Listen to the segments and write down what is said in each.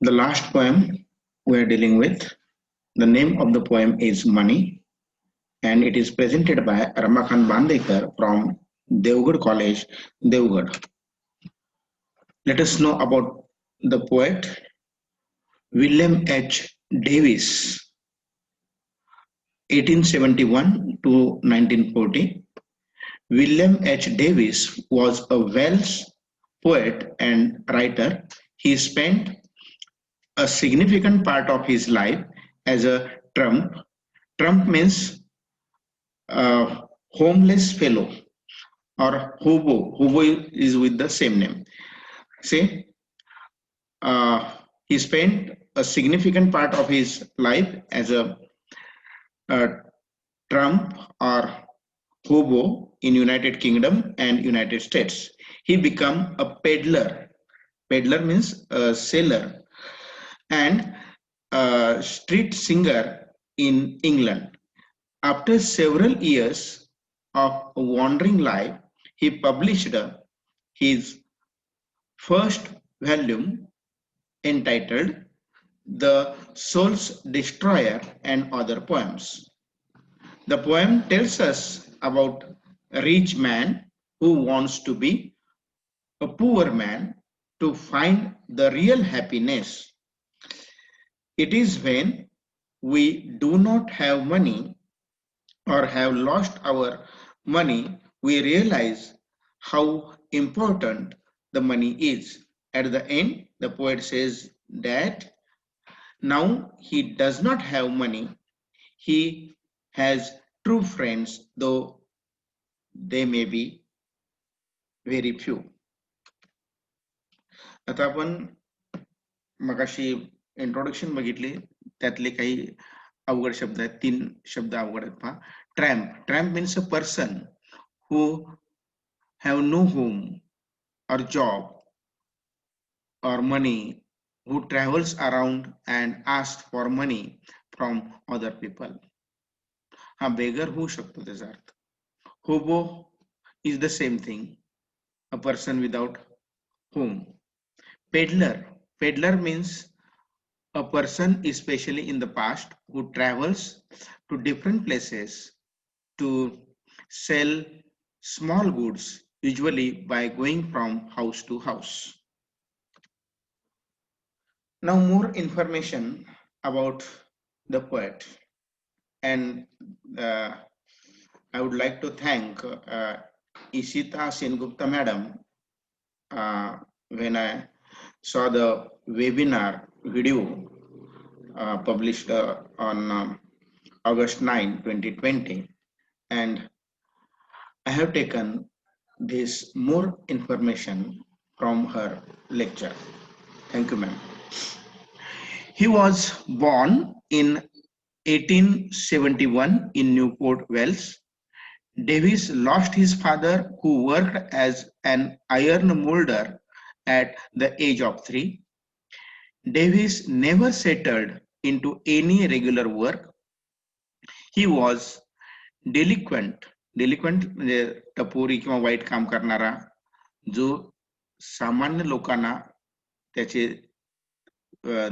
The last poem we are dealing with, the name of the poem is Money, and it is presented by Ramakant Bandekar from Devgad College, Devgad. Let us know about the poet William H. Davis, 1871 to 1940. William H. Davis was a Welsh poet and writer. He spent a significant part of his life as a trump. Trump means homeless fellow or hobo. Hobo is with the same name. Say, he spent a significant part of his life as a trump or hobo in United Kingdom and United States. He became a peddler. Peddler means a seller and a street singer in England. After several years of wandering life, he published his first volume entitled The Soul's Destroyer and Other Poems. The poem tells us about a rich man who wants to be a poor man to find the real happiness. It is when we do not have money or have lost our money, we realize how important the money is. At the end, the poet says that now he does not have money, he has true friends, though they may be very few. आता आपण मगाशी introduction बघितली, त्यातले काही अवघड शब्द आहेत, 3 शब्द अवघड आहेत पहा. Tramp means a person who have no home or job or money, who travels around and asks for money from other people. हा बेगर होऊ शकतो त्याचा अर्थ. होबो is the same thing, a person without home. Peddler means a person, especially in the past, who travels to different places to sell small goods, usually by going from house to house. Now more information about the poet, and I would like to thank Ishita Sengupta madam when I saw the webinar video published on August 9, 2020, and I have taken this more information from her lecture. Thank you, ma'am. He was born in 1871 in Newport, Wales. Davis lost his father, who worked as an iron molder at the age of 3. Davis never settled into any regular work. He was delinquent म्हणजे टपोरी किंवा white काम करणारा, जो सामान्य लोकांना त्याचे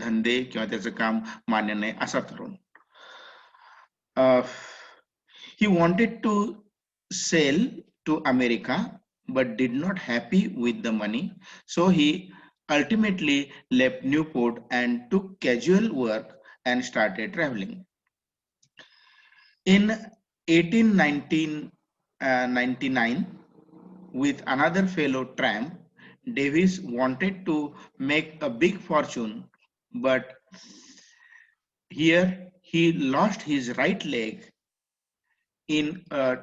धंदे किंवा त्याचं काम मान्य नाही असा तरुण. He wanted to sell to America but did not happy with the money, so he ultimately left Newport and took casual work and started traveling. In 1899, with another fellow tramp, Davis wanted to make a big fortune, but here he lost his right leg in a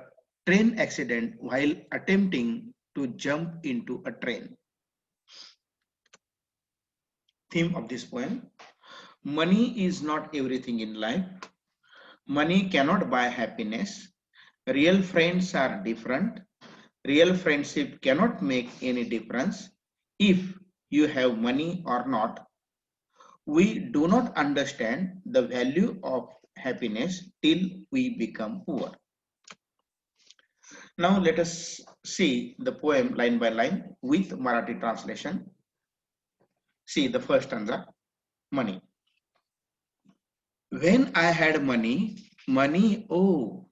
train accident while attempting to jump into a train. Theme of this poem: money is not everything in life. Money cannot buy happiness. Real friends are different. Real friendship cannot make any difference if you have money or not. We do not understand the value of happiness till we become poor. Now let us see the poem line by line with Marathi translation. See the first stanza. money. When I had money, oh,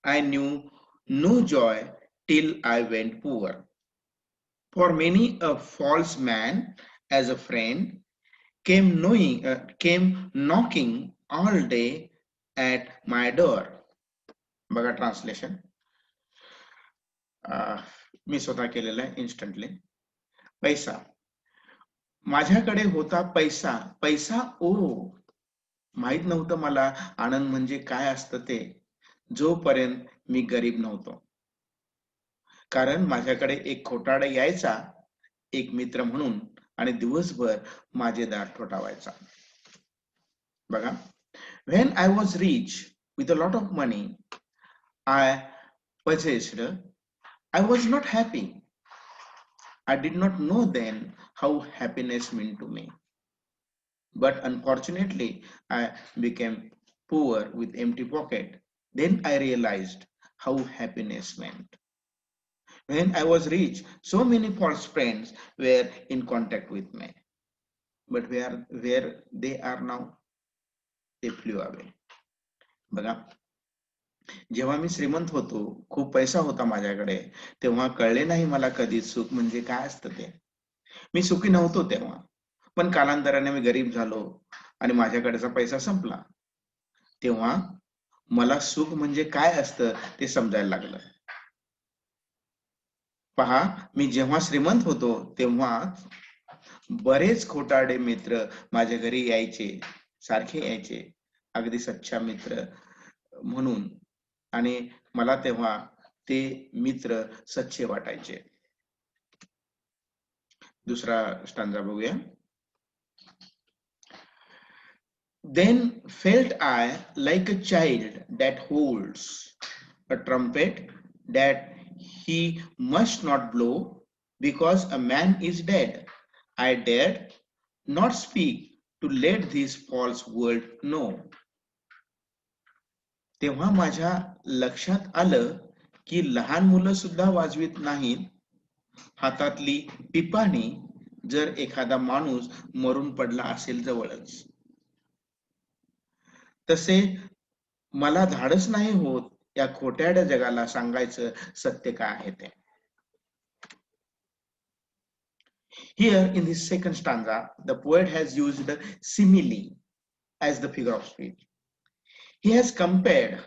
I knew no joy till I went poor. For many a false man as a friend came knocking all day at my door. बघा translation मी स्वतः केलेलं आहे instantly. पैसा, माझ्याकडे होता पैसा. पैसा ओ, माहित नव्हतं मला आनंद म्हणजे काय असतं ते, जोपर्यंत मी गरीब नव्हतो. कारण माझ्याकडे एक खोटारडा यायचा एक मित्र म्हणून आणि दिवसभर माझे दार ठोठावायचा. बघा, when I was rich with a lot of money I possessed, I was not happy. I did not know then how happiness meant to me. But unfortunately, I became poor with empty pocket. Then I realized how happiness meant. When I was rich, so many false friends were in contact with me. But where they are now, they flew away. बघा, जेव्हा मी श्रीमंत होतो, खूप पैसा होता माझ्याकडे, तेव्हा कळले नाही मला कधी सुख म्हणजे काय असतं ते. मी सुखी नव्हतो तेव्हा. पण कालांतराने मी गरीब झालो आणि माझ्याकडचा पैसा संपला. तेव्हा मला सुख म्हणजे काय असतं ते समजायला लागलं. पहा, मी जेव्हा श्रीमंत होतो तेव्हा बरेच खोटारडे मित्र माझ्या घरी यायचे, सारखे यायचे, अगदी सच्चा मित्र म्हणून, आणि मला तेव्हा ते मित्र सच्चे वाटायचे. दुसरा स्टांजा बघूया. Then felt I like a child that holds a trumpet that he must not blow because a man is dead. I dared not speak to let this false world know. तेव्हा माझ्या लक्षात आलं की लहान मुलं सुद्धा वाजवित नाहीत हातातली पिपाणी जर एखादा माणूस मरून पडला असेल जवळच. तसे मला धाडस नाही होत या खोट्याड्या जगाला सांगायचं सत्य काय आहे ते. Here in this second stanza, the poet has used simile as the figure of speech. He has compared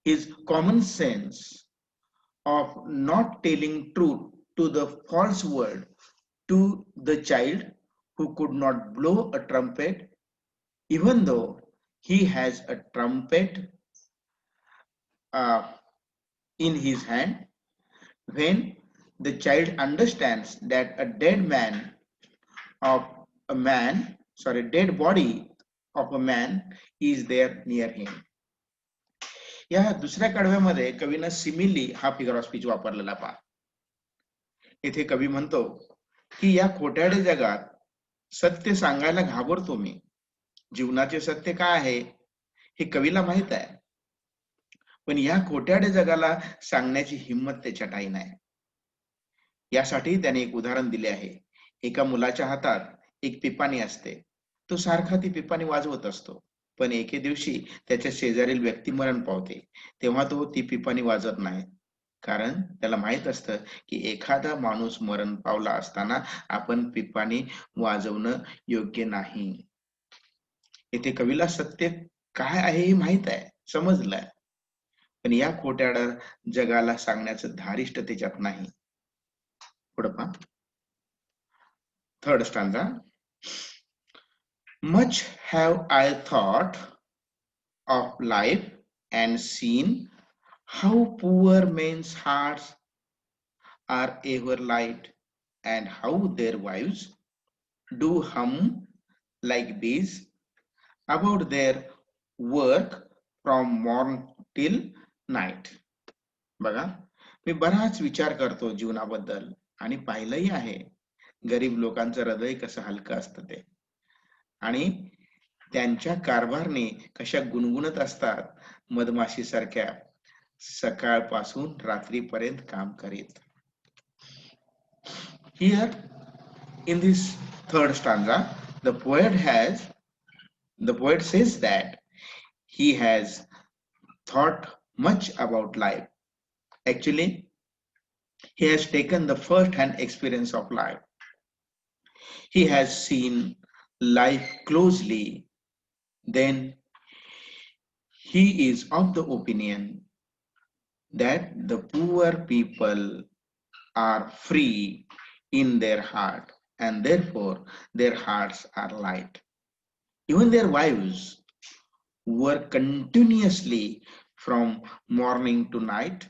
his common sense of not telling truth to the false world to the child who could not blow a trumpet even though he has a trumpet in his hand. When the child understands that a dead body of a man is there near him. या दुसऱ्या कडव्यामध्ये कवीनं simile हा figure of speech वापरलेला पहा. इथे कवी म्हणतो की या खोट्याडे जगात सत्य सांगायला घाबरतो मी. जीवनाचे सत्य काय आहे हे कवीला माहित आहे, पण या खोट्याडे जगाला सांगण्याची हिंमत त्याच्या ठाई नाही. यासाठी त्याने एक उदाहरण दिले आहे. एका मुलाच्या हातात एक पिपाणी असते. तो सारखा ती पिपाणी वाजवत असतो, पण एके दिवशी त्याच्या शेजारील व्यक्ती मरण पावते. तेव्हा तो ती पिपाणी वाजवत नाही, कारण त्याला माहित असतं की एखादा माणूस मरण पावला असताना आपण पिपाणी वाजवणं योग्य नाही. इथे कवीला सत्य काय आहे हे माहित आहे, समजलंय, पण या खोट्याडा जगाला सांगण्याचं धारिष्ट त्याच्यात नाही. पुढं पहा. Third stanza. Much have I thought of life and seen how poor men's hearts are ever light and how their wives do hum like bees about their work from morn till night. बघा, मी बराच विचार करतो जीवनाबद्दल आणि पाहिलंही आहे गरीब लोकांचं हृदय कसं हलकं असतं ते, आणि त्यांच्या कारभारने कशा गुणगुणत असतात मधमाशी सारख्या सकाळपासून रात्रीपर्यंत काम करीत. Here in this third stanza, The poet says that he has thought much about life. Actually, he has taken the first-hand experience of life. He has seen life closely. Then he is of the opinion that the poor people are free in their heart, and therefore their hearts are light. Even their wives work continuously from morning to night.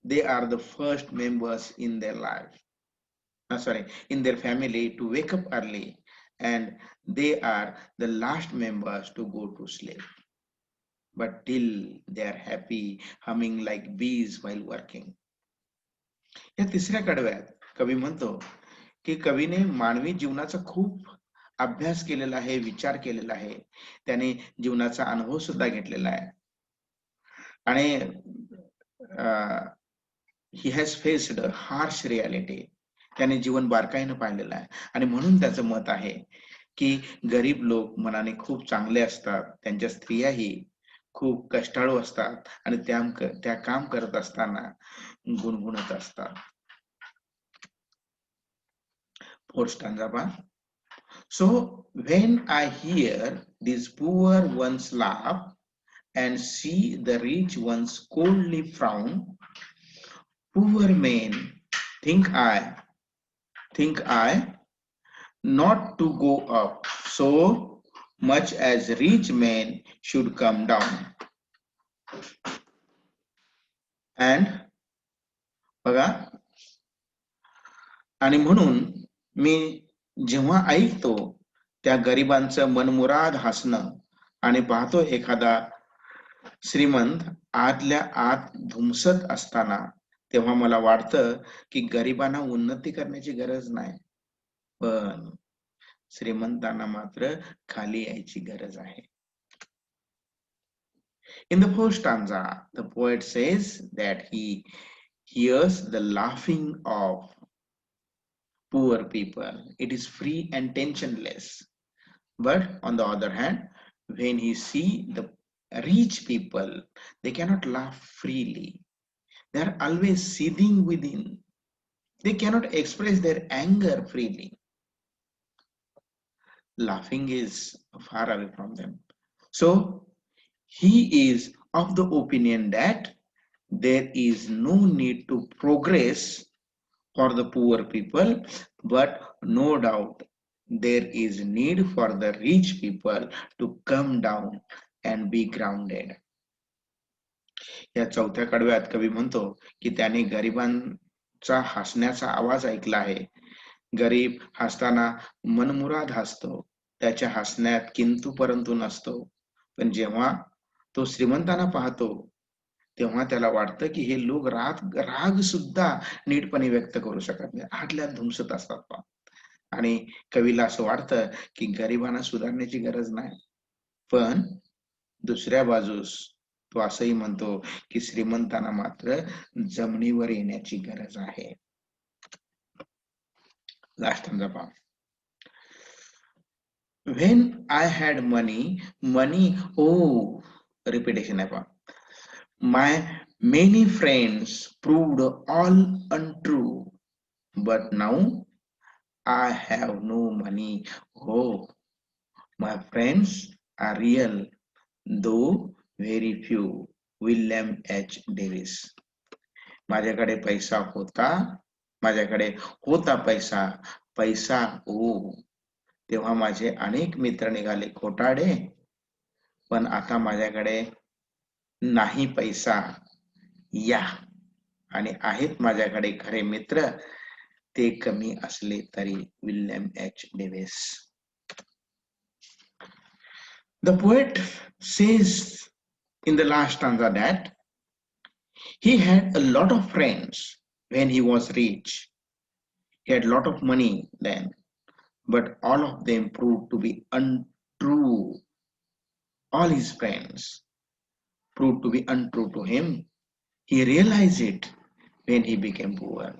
They are the first members in their life, in their family to wake up early, and they are the last members to go to sleep. But till they are happy, humming like bees while working. या तिसऱ्या कडव्यात कवी म्हणतो की कवीने मानवी जीवनाचा खूप अभ्यास केलेला आहे, विचार केलेला आहे, त्याने जीवनाचा अनुभव सुद्धा घेतलेला आहे आणि he has faced harsh reality. त्याने जीवन बारकाईनं पाहिलेलं आहे आणि म्हणून त्याचं मत आहे की गरीब लोक मनाने खूप चांगले असतात, त्यांच्या स्त्रियाही खूप कष्टाळू असतात आणि त्या काम करत असताना गुणगुणत असतात. Fourth stanza. So when I hear these poor ones laugh and see the rich ones coldly frown, poor men think I not to go up so much as rich men should come down. And बघा, आणि म्हणून मी जेव्हा ऐकतो त्या गरिबांचं मनमुराद हसणं आणि पाहतो एखादा श्रीमंत आतल्या आत धुमसत असताना, तेव्हा मला वाटतं की गरिबांना उन्नती करण्याची गरज नाही, पण श्रीमंतांना मात्र खाली यायची गरज आहे. In the first stanza, the poet says that he hears the laughing of poor people. It is free and tensionless. But on the other hand, when he see the rich people, they cannot laugh freely. They are always seething within. They cannot express their anger freely. Laughing is far away from them. So he is of the opinion that there is no need to progress for the poor people, but no doubt there is need for the rich people to come down and be grounded. या चौथ्या कडव्यात कवी म्हणतो की त्याने गरिबांचा हसण्याचा आवाज ऐकला आहे. गरीब हसताना मनमुराद हसतो, त्याच्या हसण्यात किंतु परंतु नसतो. पण जेव्हा तो श्रीमंतांना पाहतो तेव्हा त्याला वाटतं की हे लोक राग सुद्धा नीटपणे व्यक्त करू शकत नाही, आतल्यात धुमसत असतात. आणि कवीला असं वाटतं की गरिबांना सुधारण्याची गरज नाही, पण दुसऱ्या बाजूस तो असंही म्हणतो की श्रीमंतांना मात्र जमिनीवर येण्याची गरज आहे. लास्ट stanza पहा. When I had money, oh, repetition आहे पहा. My many friends proved all untrue, but now I have no money. Oh, my friends are real, though very few. William H. Davis. माझ्याकडे पैसा होता, माझ्याकडे होता पैसा हो, तेव्हा माझे अनेक मित्र निघाले खोटाडे, पण आता माझ्याकडे नाही पैसा या आणि आहेत माझ्याकडे खरे मित्र, ते कमी असले तरी. William H Davis. The poet says in the last stanza that he had a lot of friends when he was rich. He had a lot of money then, but all of them proved to be untrue. All his friends proved to be untrue to him. He realized it when he became poor.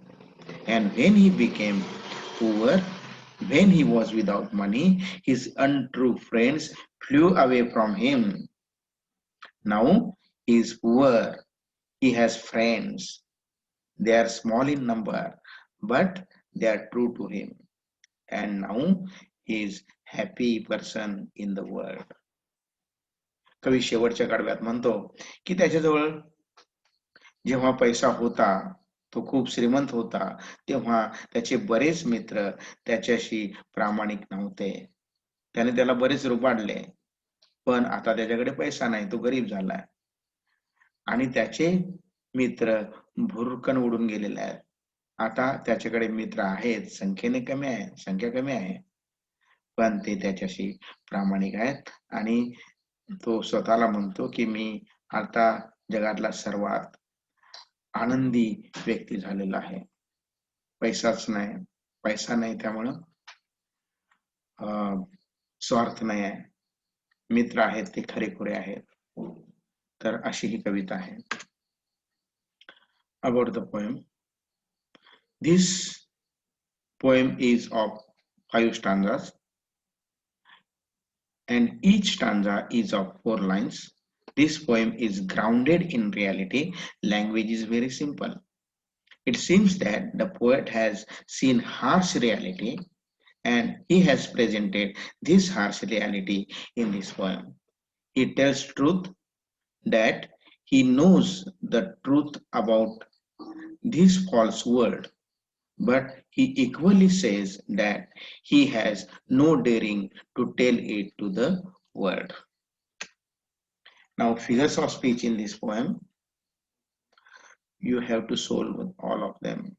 And when he became poor, When he was without money, his untrue friends flew away from him. Now he is poor. He has friends. They are small in number, but they are true to him. And now he is happy person in the world. कवी शेवटच्या कडव्यात म्हणतो की त्याच्याजवळ जेव्हा पैसा होता, तो खूप श्रीमंत होता, तेव्हा त्याचे बरेच मित्र त्याच्याशी प्रामाणिक नव्हते. त्याने त्याला बरेच रुबाडले, पण आता त्याच्याकडे पैसा नाही, तो गरीब झालाय. आणि त्याचे मित्र भुरकन उडून गेलेले आहेत. आता त्याच्याकडे मित्र आहेत, संख्या कमी आहे, पण ते त्याच्याशी प्रामाणिक आहेत आणि तो स्वतःला म्हणतो की मी आता जगातला सर्वात आनंदी व्यक्ती झालेला आहे. पैसा नाही त्यामुळं स्वार्थ नाही आहे. मित्र आहेत ते खरेखुरे आहेत. तर अशी ही कविता आहे. About the poem. This poem is of 5 stanzas and each stanza is of 4 lines. This poem is grounded in reality. Language is very simple. It seems that the poet has seen harsh reality and he has presented this harsh reality in this poem. He tells truth that he knows the truth about this false world, but he equally says that he has no daring to tell it to the world. Now, figures of speech in this poem, you have to solve all of them.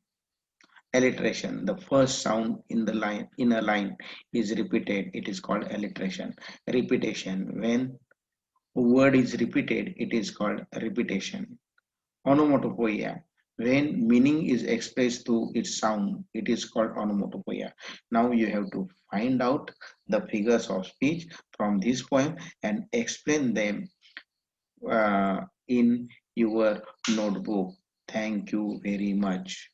Alliteration, the first sound in a line is repeated, it is called alliteration. Repetition, when a word is repeated, it is called repetition. Onomatopoeia, when meaning is expressed through its sound, it is called onomatopoeia. Now you have to find out the figures of speech from this poem and explain them in your notebook. Thank you very much.